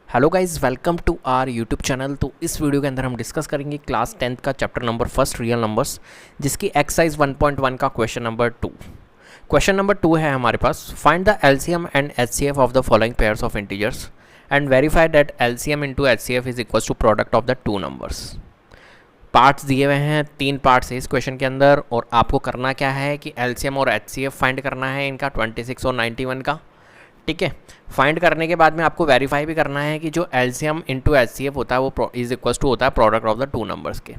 Hello guys, welcome to our YouTube channel. तो इस video के अंदर हम डिस्कस करेंगे क्लास 10th का chapter number first real numbers, जिसकी एक्सरसाइज 1.1 का क्वेश्चन नंबर 2। क्वेश्चन नंबर 2 है हमारे पास, find the LCM and HCF of the following pairs of integers and verify that LCM into HCF is equal to product of the two numbers. Parts दिए हुए हैं, 3 parts है इस question के अंदर, और आपको करना क्या है कि एलसीएम और एचसीएफ फाइंड करना है इनका 26 और 91 का। ठीक है, फाइंड करने के बाद में आपको वेरीफाई भी करना है कि जो एलसीएम इंटू एचसीएफ होता है वो इज इक्वल टू होता है product of the two numbers के।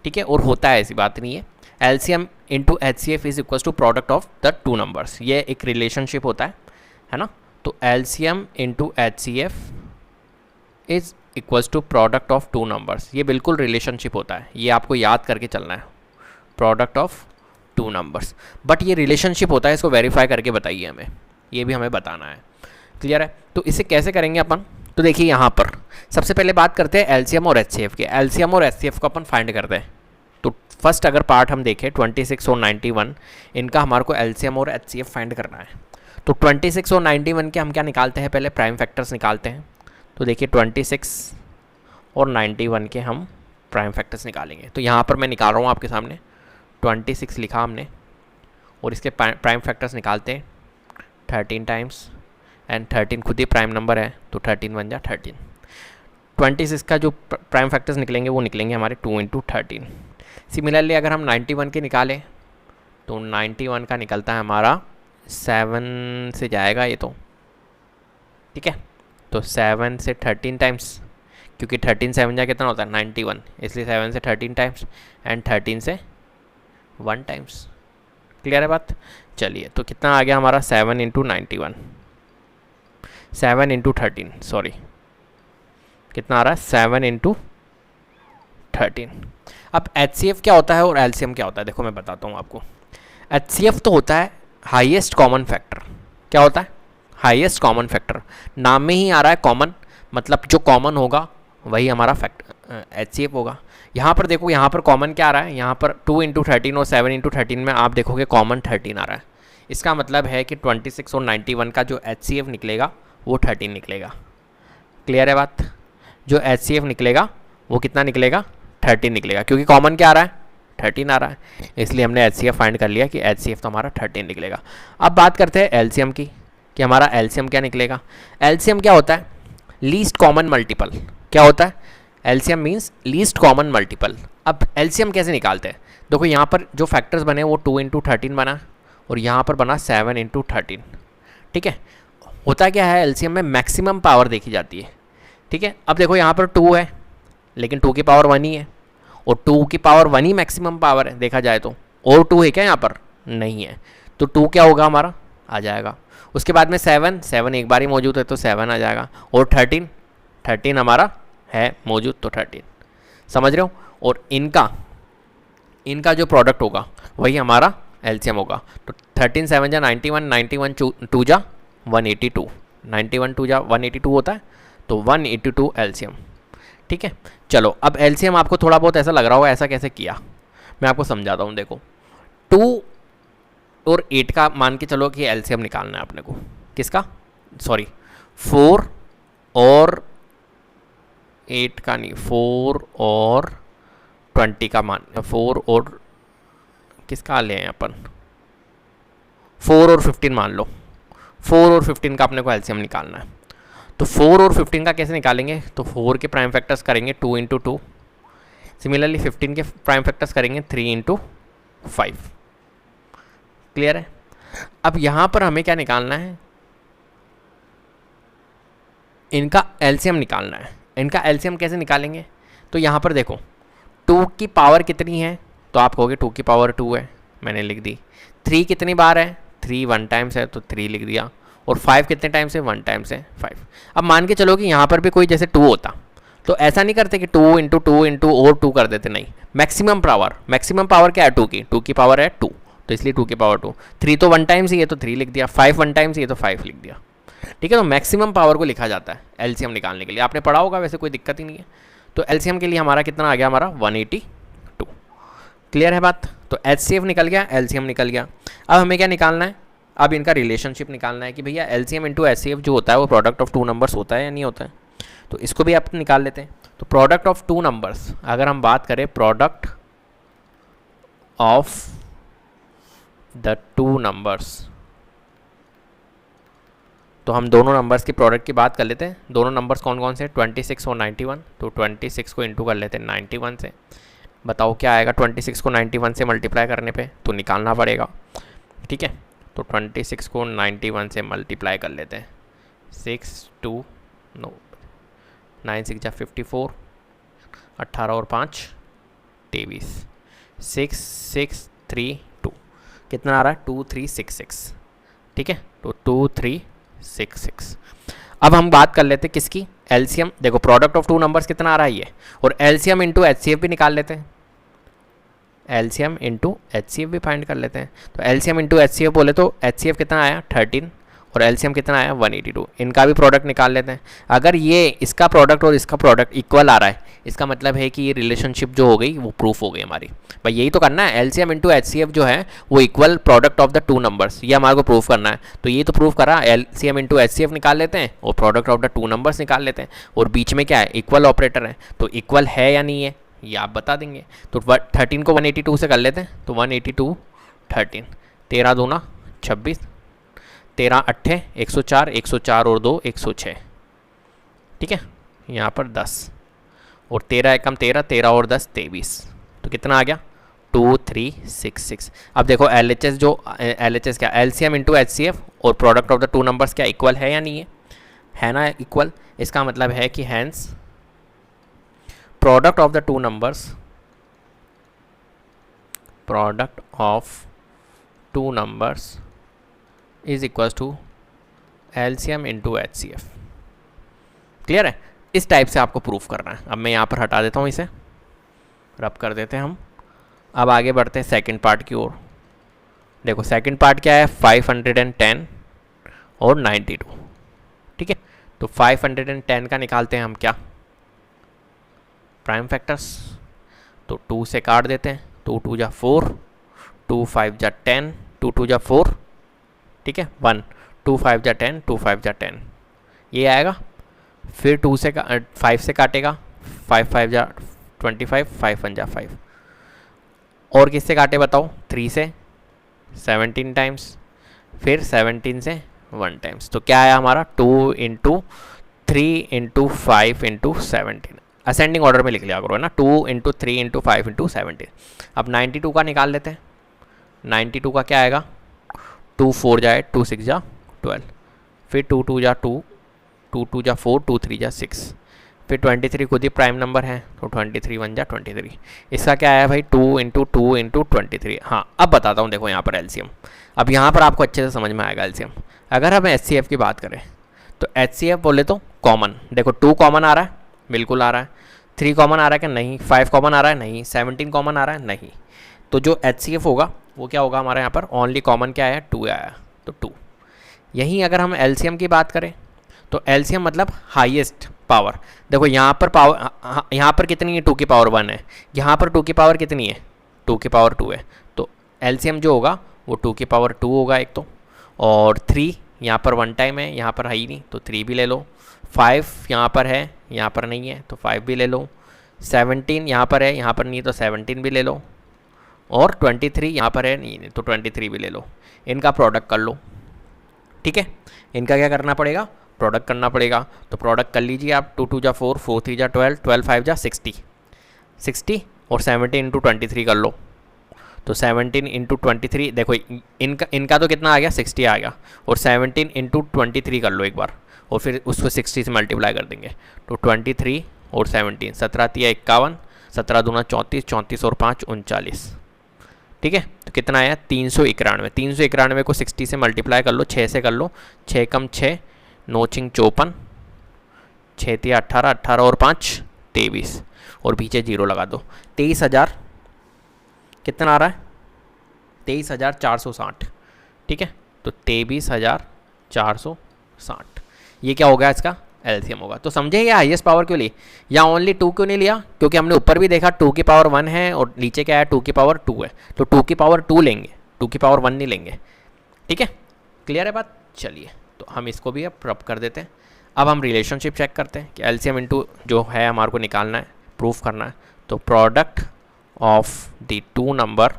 ठीक है, और होता है, ऐसी बात नहीं है। LCM into HCF is equal to product of the two numbers, ये एक रिलेशनशिप होता है ना। तो LCM into HCF is equals to product of two numbers, ये बिल्कुल रिलेशनशिप होता है, ये आपको याद करके चलना है, product of two numbers. But ये रिलेशनशिप होता है, इसको वेरीफाई करके बताइए हमें, ये भी हमें बताना है। क्लियर है? तो इसे कैसे करेंगे अपन? तो देखिए यहाँ पर सबसे पहले बात करते हैं एलसीएम और एचसीएफ के। एलसीएम और एचसीएफ को अपन फाइंड करते हैं। तो फर्स्ट अगर पार्ट हम देखें 26 और 91, इनका हमारे को एलसीएम और एचसीएफ फाइंड करना है। तो 26 और 91 के हम क्या निकालते हैं, पहले प्राइम फैक्टर्स निकालते हैं। तो देखिए 26 और 91 के हम प्राइम फैक्टर्स निकालेंगे। तो यहाँ पर मैं निकाल रहा हूँ आपके सामने, 26 लिखा हमने और इसके प्राइम फैक्टर्स निकालते हैं 13 टाइम्स, एंड 13 खुद ही प्राइम नंबर है तो 13 बन जा 13। 26 का जो प्राइम फैक्टर्स निकलेंगे वो निकलेंगे हमारे 2 इंटू 13। सिमिलरली अगर हम 91 के निकालें तो 91 का निकलता है हमारा 7 से जाएगा ये तो। ठीक है, तो 7 से 13 टाइम्स, क्योंकि 13 7 जा कितना होता है 91, इसलिए 7 से 13 टाइम्स एंड 13 से 1 टाइम्स। क्लियर है बात? चलिए, तो कितना आ गया हमारा 7 इंटू 91, 7 इंटू 13, सॉरी कितना आ रहा है 7 इंटू 13। अब एचसीएफ क्या होता है और एलसीएम क्या होता है, देखो मैं बताता हूँ आपको। एचसीएफ तो होता है हाईएस्ट कॉमन फैक्टर। क्या होता है? हाईएस्ट कॉमन फैक्टर, नाम में ही आ रहा है कॉमन, मतलब जो कॉमन होगा वही हमारा फैक्टर एचसीएफ होगा। यहाँ पर देखो, यहाँ पर कॉमन क्या आ रहा है, यहाँ पर 2 इंटू 13 और 7 इंटू 13 में आप देखोगे कॉमन 13 आ रहा है। इसका मतलब है कि 26 और 91 का जो एचसीएफ निकलेगा वो 13 निकलेगा। क्लियर है बात? जो एचसीएफ निकलेगा वो कितना निकलेगा, 13 निकलेगा, क्योंकि कॉमन क्या आ रहा है 13 आ रहा है, इसलिए हमने एचसीएफ फाइंड कर लिया कि एचसीएफ तो हमारा 13 निकलेगा। अब बात करते हैं एलसीएम की, कि हमारा एलसीएम क्या निकलेगा। एलसीएम क्या होता है? Least common multiple. क्या होता है? LCM means least common multiple. अब एलसीएम कैसे निकालते हैं? देखो यहाँ पर जो फैक्टर्स बने वो 2 इंटू 13 बना और यहाँ पर बना 7 इंटू 13। ठीक है, होता क्या है एलसीएम में मैक्सिमम पावर देखी जाती है। ठीक है, अब देखो यहाँ पर 2 है लेकिन 2 की पावर 1 ही है, और 2 की पावर 1 ही मैक्सिमम पावर है देखा जाए तो, और 2 है क्या यहाँ पर? नहीं है, तो 2 क्या होगा हमारा, आ जाएगा। उसके बाद में 7 एक बार ही मौजूद है तो 7 आ जाएगा, और 13 हमारा है मौजूद तो 13। समझ रहे हो? और इनका जो प्रोडक्ट होगा वही हमारा एलसीएम होगा। तो 13 7 जा 91, 91 2 जा 182, 91 2 जा 182 होता है, तो 182 एलसीएम। ठीक है, चलो अब एलसीएम आपको थोड़ा बहुत ऐसा लग रहा होगा ऐसा कैसे किया, मैं आपको समझाता हूँ। देखो 2 और 8 का मान के चलो कि एलसीएम निकालना है अपने को। किसका? सॉरी 4 और 8 का नहीं, 4 और 20 का मान, 4 और किसका ले अपन, 4 और 15 मान लो। 4 और 15 का अपने को एलसीएम निकालना है। तो 4 और 15 का कैसे निकालेंगे? तो 4 के प्राइम फैक्टर्स करेंगे 2 इंटू 2, सिमिलरली 15 के प्राइम फैक्टर्स करेंगे 3 इंटू 5। क्लियर है? अब यहाँ पर हमें क्या निकालना है, इनका एलसीएम निकालना है। इनका एलसीएम कैसे निकालेंगे? तो यहाँ पर देखो 2 की पावर कितनी है, तो आप कहोगे 2 की पावर 2 है, मैंने लिख दी। 3 कितनी बार है, 3 1 टाइम्स है तो 3 लिख दिया, और 5 कितने टाइम्स है, 1 टाइम्स है 5। अब मान के चलो कि यहाँ पर भी कोई जैसे 2 होता तो ऐसा नहीं करते कि 2 इंटू 2 इंटू और 2 कर देते, नहीं, मैक्सिमम पावर क्या है 2 की पावर है 2, तो इसलिए 2 की पावर 2। 3 तो 1 टाइम्स ही है तो 3 लिख दिया, 5 1 टाइम्स ही है तो 5 लिख दिया। ठीक है, तो मैक्सिमम पावर को लिखा जाता है एलसीएम निकालने के लिए, आपने पढ़ा होगा, वैसे कोई दिक्कत ही नहीं है। तो एलसीएम के लिए हमारा कितना आ गया, हमारा 182। क्लियर है बात? तो एचसीएफ निकल गया, एलसीएम निकल गया। अब हमें क्या निकालना है, अब इनका रिलेशनशिप निकालना है कि भैया एलसीएम इंटू एचसीएफ जो होता है वो प्रोडक्ट ऑफ टू नंबर्स होता है या नहीं होता है। तो इसको भी आप निकाल लेते हैं। तो प्रोडक्ट ऑफ टू नंबर्स, अगर हम बात करें product of the two numbers, तो हम दोनों नंबर्स की प्रोडक्ट की बात कर लेते हैं। दोनों नंबर्स कौन कौन से, 26 और 91। तो 26 को इंटू कर लेते हैं 91 से। बताओ क्या आएगा 26 को 91 से मल्टीप्लाई करने पे, तो निकालना पड़ेगा। ठीक है, तो 26 को 91 से मल्टीप्लाई कर लेते हैं। 9 6 जा 54, 18 और 5 23, 6 6 3 2, कितना आ रहा है 2366। ठीक है, तो 2366। अब हम बात कर लेते हैं किसकी, एलसीएम। देखो प्रोडक्ट ऑफ टू नंबर्स कितना आ रहा है ये, और एलसीएम इंटू एचसीएफ भी निकाल लेते हैं। एलसीएम इंटू एचसीएफ भी फाइंड कर लेते हैं। तो एलसीएम इंटू एचसीएफ बोले तो एचसीएफ कितना आया 13 और एलसीएम कितना आया 182। इनका भी प्रोडक्ट निकाल लेते हैं। अगर ये इसका प्रोडक्ट और इसका प्रोडक्ट इक्वल आ रहा है, इसका मतलब है कि ये रिलेशनशिप जो हो गई वो प्रूफ हो गई हमारी। भाई यही तो करना है, एलसीएम इंटू एचसीएफ जो है वो equal product of the two numbers, ये हमारे को प्रूफ करना है। तो ये तो प्रूफ करा, एलसीएम इंटू एचसीएफ निकाल लेते हैं और product of the two numbers निकाल लेते हैं। और बीच में क्या है, इक्वल ऑपरेटर है, तो इक्वल है या नहीं है ये आप बता देंगे। तो 13 को 182 से कर लेते हैं। तो 182 13, 13 दूना 26, 13 अट्ठे 104, 104 और 2 106। ठीक है, यहाँ पर 10 और 13 एकम 13, 13 और 10 23। तो कितना आ गया 2366। अब देखो LHS जो LHS क्या, एलसीएम इंटू एचसीएफ और product of the two numbers क्या इक्वल है या नहीं है ना इक्वल। इसका मतलब है कि hence product of the two numbers, product of two numbers is equal to LCM into HCF. Clear है, इस टाइप से आपको प्रूफ करना है। अब मैं यहाँ पर हटा देता हूँ, इसे रब कर देते हैं हम। अब आगे बढ़ते हैं सेकंड पार्ट की ओर। देखो सेकंड पार्ट क्या है, 510 और 92। ठीक है, तो 510 का निकालते हैं हम क्या, प्राइम फैक्टर्स। तो 2 से काट देते हैं, 2 2 जा 4, 2 5 जा 10, 2 2 जा 4। ठीक है, 1, 2 5 जा 10, 2 5 जा 10 ये आएगा। फिर 2 से 5 से काटेगा, 5 5 जा 25, 5 1 जा 5। और किससे काटे बताओ, 3 से 17 टाइम्स, फिर 17 से 1 टाइम्स। तो क्या आया हमारा 2 into 3 into 5 into 17। Ascending order में लिख लिया करो है ना, 2 इंटू 3 इंटू 5 इंटू 17। अब 92 का निकाल लेते हैं। 92 का क्या आएगा, 2 4 जाए 2 6 जा 12, फिर 2 2 जा 2, 2 2 जा 4, 2 3 जा 6, फिर 23 खुद ही प्राइम नंबर है, तो 23 1 जा 23। इसका क्या आया भाई 2 इंटू 2 इंटू 23। हाँ अब बताता हूँ, देखो यहाँ पर एलसीएम। अब यहाँ पर आपको अच्छे से समझ में आएगा एलसीएम। अगर हम एचसीएफ की बात करें तो एचसीएफ बोले तो कॉमन, देखो 2 कॉमन आ रहा है, बिल्कुल आ रहा है। 3 कॉमन आ रहा है कि नहीं, 5 कॉमन आ रहा है नहीं, 17 कॉमन आ रहा है नहीं। तो जो एचसीएफ होगा वो क्या होगा हमारे यहाँ पर, ओनली कॉमन क्या आया 2 आया, तो 2। यहीं अगर हम एलसीएम की बात करें तो एलसीएम मतलब हाईएस्ट पावर। देखो यहाँ पर पावर, यहाँ पर कितनी है 2 की पावर 1 है, यहाँ पर 2 की पावर कितनी है 2 की पावर 2 है। तो एलसीएम जो होगा वो 2 की पावर 2 होगा एक तो, और 3 यहाँ पर 1 टाइम है, यहाँ पर है ही नहीं तो 3 भी ले लो। 5 यहाँ पर है, यहाँ पर नहीं है तो 5 भी ले लो। 17 यहाँ पर है, यहाँ पर नहीं तो 17 भी ले लो। और 23 यहाँ पर है नहीं तो 23 भी ले लो। इनका प्रोडक्ट कर लो। ठीक है, इनका क्या करना पड़ेगा, प्रोडक्ट करना पड़ेगा। तो प्रोडक्ट कर लीजिए आप, 2 2 जा 4, 4 3 जा 12, 12 5 जा 60, 60 और 17 इंटू 23 कर लो। तो 17 इंटू 23, देखो इनका तो कितना आ गया 60 आ गया, और 17 इंटू 23 कर लो एक बार, और फिर उसको 60 से मल्टीप्लाई कर देंगे। तो 23 और 17, 17 3 51, 17 दूना 34, 34 और 5 39। ठीक है, तो कितना आया 391। 391 को 60 से मल्टीप्लाई कर लो, 6 से कर लो, 6 कम 6 9 6 54, 6 3 18, 18 और 5 23, और पीछे जीरो लगा दो। 23,000 कितना आ रहा है 23,460। ठीक है, तो 23,460 ये क्या होगा, इसका एलसीएम होगा। तो समझे ये हाईएस्ट पावर क्यों ली, या ओनली 2 क्यों नहीं लिया, क्योंकि हमने ऊपर भी देखा 2 की पावर 1 है और नीचे क्या है 2 की पावर 2 है, तो 2 की पावर 2 लेंगे, 2 की पावर 1 नहीं लेंगे। ठीक है, क्लियर है बात। चलिए तो हम इसको भी अब रब कर देते हैं। अब हम रिलेशनशिप चेक करते हैं कि एलसीएम इंटू जो है हमारे को निकालना है, प्रूफ करना है। तो product of the two number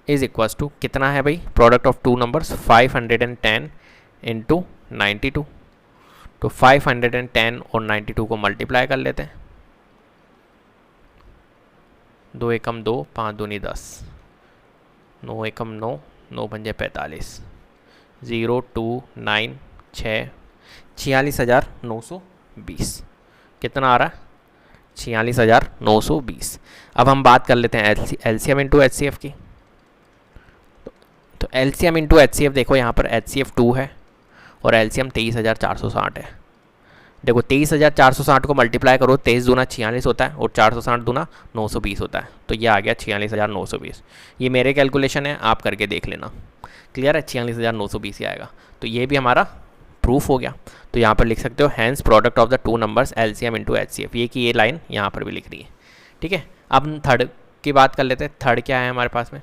is equals to कितना है भाई, product of two numbers 510 into 92। तो 510 और 92 को मल्टीप्लाई कर लेते हैं। 2 एकम 2, 5 दूनी 10, 9 एकम 9, 9 पंजे 45, 0 2 9 6, 46,920 कितना आ रहा है, 46,920। अब हम बात कर लेते हैं एलसीएम इंटू एचसीएफ की। तो एलसीएम इंटू एचसीएफ देखो यहाँ पर एचसीएफ 2 है और एलसीएम 23,460 है। देखो 23,460 को मल्टीप्लाई करो, 23 दूना 46 होता है और 460 दूना 920 होता है। तो ये आ गया 46,920। ये मेरे कैलकुलेशन है, आप करके देख लेना। क्लियर है, 46,920 ही आएगा। तो ये भी हमारा प्रूफ हो गया। तो यहाँ पर लिख सकते हो hence product of the two numbers LCM into HCF. ये की ये लाइन यहाँ पर भी लिख रही है। ठीक है, अब हम थर्ड की बात कर लेते हैं। थर्ड क्या है हमारे पास में,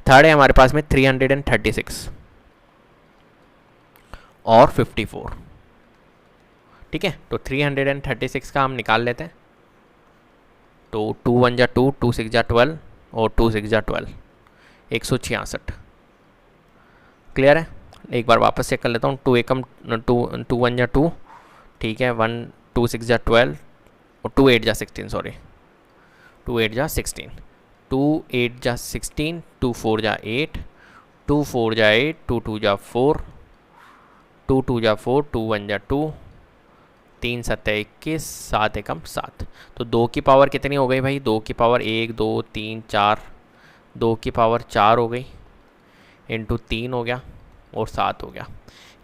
थर्ड है हमारे पास में 336 और 54। ठीक है, तो 336 का हम निकाल लेते हैं। तो 2 1 जा 2, 2 6 जा 12 और 2 6 जा 12, 166। क्लियर है, एक बार वापस चेक कर लेता हूँ। 2 एकम 2 1 जा 2, ठीक है, 1 2 6 जा 12 और 2 8 जा 16, सॉरी 2 8 जा 16, 2 8 जा 16, 2 4 जा 8, 2 4 जा 8, 2 2 जा 4, 2 2 जा 4, 2 1 जा 2, 3 7 21, 7 एकम 7। तो 2 की पावर कितनी हो गई भाई, 2 की पावर 1 2 3 4, 2 की पावर 4 हो गई, इंटू 3 हो गया और 7 हो गया।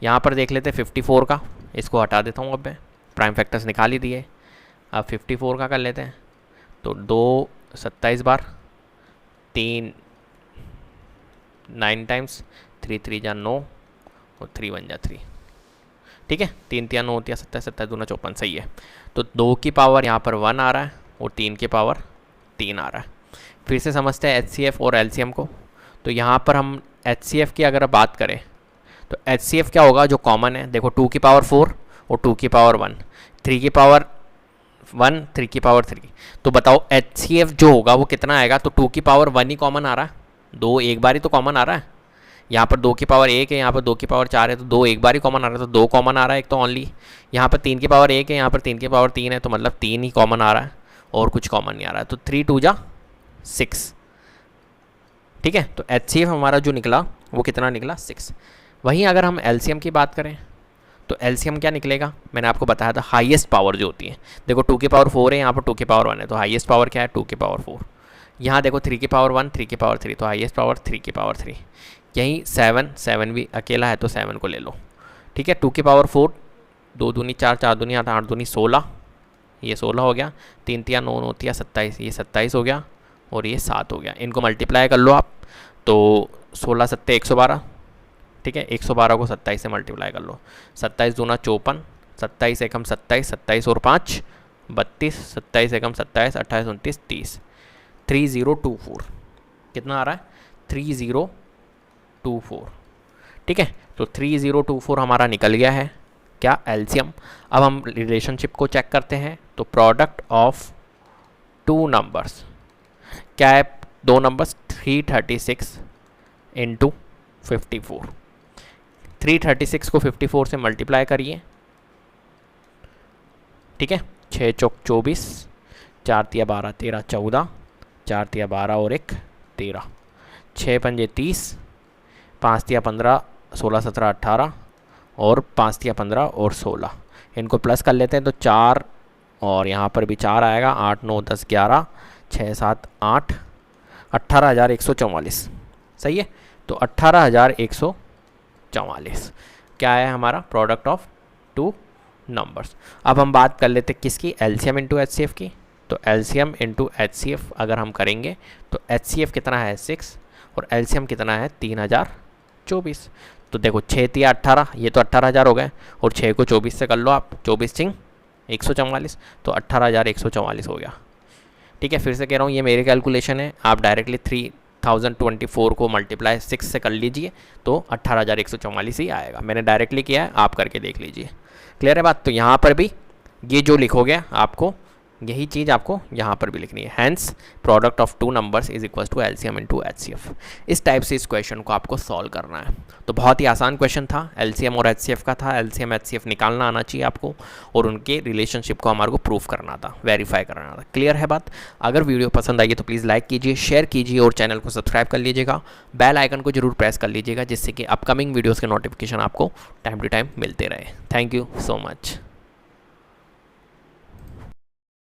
यहाँ पर देख लेते 54 का, इसको हटा देता हूँ। अब मैं प्राइम फैक्टर्स निकाल ही दिए, अब 54 का कर लेते हैं। तो 2 27 बार, 3 9 टाइम्स, 3 3 जा 9 और 3 1 जा 3। ठीक है, 3 3 9 होती है 27, 27 दूना 54, सही है। तो 2 की पावर यहाँ पर 1 आ रहा है और 3 की पावर 3 आ रहा है। फिर से समझते हैं एचसीएफ और एलसीएम को। तो यहाँ पर हम एचसीएफ की अगर बात करें तो एचसीएफ क्या होगा, जो कॉमन है। देखो 2 की पावर 4 और 2 की पावर 1, 3 की पावर 1, 3 की पावर 3। तो बताओ एचसीएफ जो होगा वो कितना आएगा। तो 2 की पावर 1 ही कॉमन आ रहा है, 2 एक बार ही तो कॉमन आ रहा है। यहाँ पर 2 की पावर 1 है, यहाँ पर 2 की पावर 4 है, तो 2 एक बार ही कॉमन आ रहा है, तो 2 कॉमन आ रहा है एक तो ओनली। यहाँ पर 3 की पावर 1 है, यहाँ पर 3 की पावर 3 है, तो मतलब 3 ही कॉमन आ रहा है और कुछ कॉमन नहीं आ रहा है। तो 3 2 जा 6। ठीक है, तो एचसीएफ हमारा जो निकला वो कितना निकला, 6। वहीं अगर हम एलसीएम की बात करें तो एलसीएम क्या निकलेगा, मैंने आपको बताया था हाईएस्ट पावर जो होती है। देखो 2 की पावर 4 है, यहाँ पर 2 की पावर 1 है, तो हाईएस्ट पावर क्या है, 2 की पावर 4। यहाँ देखो 3 की पावर 1, 3 की पावर 3, तो हाईएस्ट पावर 3 की पावर 3। यहीं 7 भी अकेला है तो 7 को ले लो। ठीक है, 2 की पावर 4, 2 दूनी 4, 4 दूनी 8, 8 दूनी 16, ये 16 हो गया, 3 3 9 9 3 27, ये 27 हो गया और ये 7 हो गया। इनको मल्टीप्लाई कर लो आप, तो 16 7 112। ठीक है, 112 को 27 से मल्टीप्लाई कर लो, 27 दूना 54, 27 एकम 27, 27 और 5 32, 27 एकम 27, 28 29 30, 3024 कितना आ रहा है, 3024। ठीक है, तो 3024 हमारा निकल गया है क्या, एलसीएम। अब हम रिलेशनशिप को चेक करते हैं। तो प्रोडक्ट ऑफ टू नंबर्स क्या है, दो नंबर्स 336 इंटू 54। 336 को 54 से मल्टीप्लाई करिए। ठीक है, 6 चौक 24, 4 तिया 12 13 14, 4 तिया 12 और 1 13, 6 पंजे 30, 5 तिया 15 16 17 18 और 5 तिया 15 और 16। इनको प्लस कर लेते हैं तो 4 और यहाँ पर भी 4 आएगा, 8 9 10 11 6 7 8, 18,144। सही है, तो 18,144 क्या है हमारा प्रोडक्ट ऑफ टू नंबर्स। अब हम बात कर लेते हैं किसकी, एलसीएम इंटू एचसीएफ की। तो एलसीएम इंटू एचसीएफ अगर हम करेंगे तो एचसीएफ कितना है 6 और एलसीएम कितना है 3024। तो देखो 6 तिया 18, ये तो 18,000 हो गए और 6 को 24 से कर लो आप, 24 चिंग 144, तो 18,144 हो गया। ठीक है, फिर से कह रहा हूँ ये मेरी कैलकुलेशन है, आप डायरेक्टली 1024 को मल्टीप्लाई 6 से कर लीजिए तो 18,144 ही आएगा। मैंने डायरेक्टली किया है, आप करके देख लीजिए। क्लियर है बात। तो यहाँ पर भी ये जो लिखोगे आपको यही चीज़ आपको यहाँ पर भी लिखनी है। Hence product of two numbers is equal to LCM into HCF. इस टाइप से इस क्वेश्चन को आपको सॉल्व करना है। तो बहुत ही आसान क्वेश्चन था, एलसीएम और एचसीएफ का था। एलसीएम एचसीएफ निकालना आना चाहिए आपको और उनके रिलेशनशिप को हमारे को प्रूफ करना था, वेरीफाई करना था। क्लियर है बात। अगर वीडियो पसंद आई तो प्लीज़ लाइक कीजिए, शेयर कीजिए और चैनल को सब्सक्राइब कर लीजिएगा। बेल आइकन को जरूर प्रेस कर लीजिएगा जिससे कि अपकमिंग वीडियोज़ के नोटिफिकेशन आपको टाइम टू टाइम मिलते रहे। Thank you so much.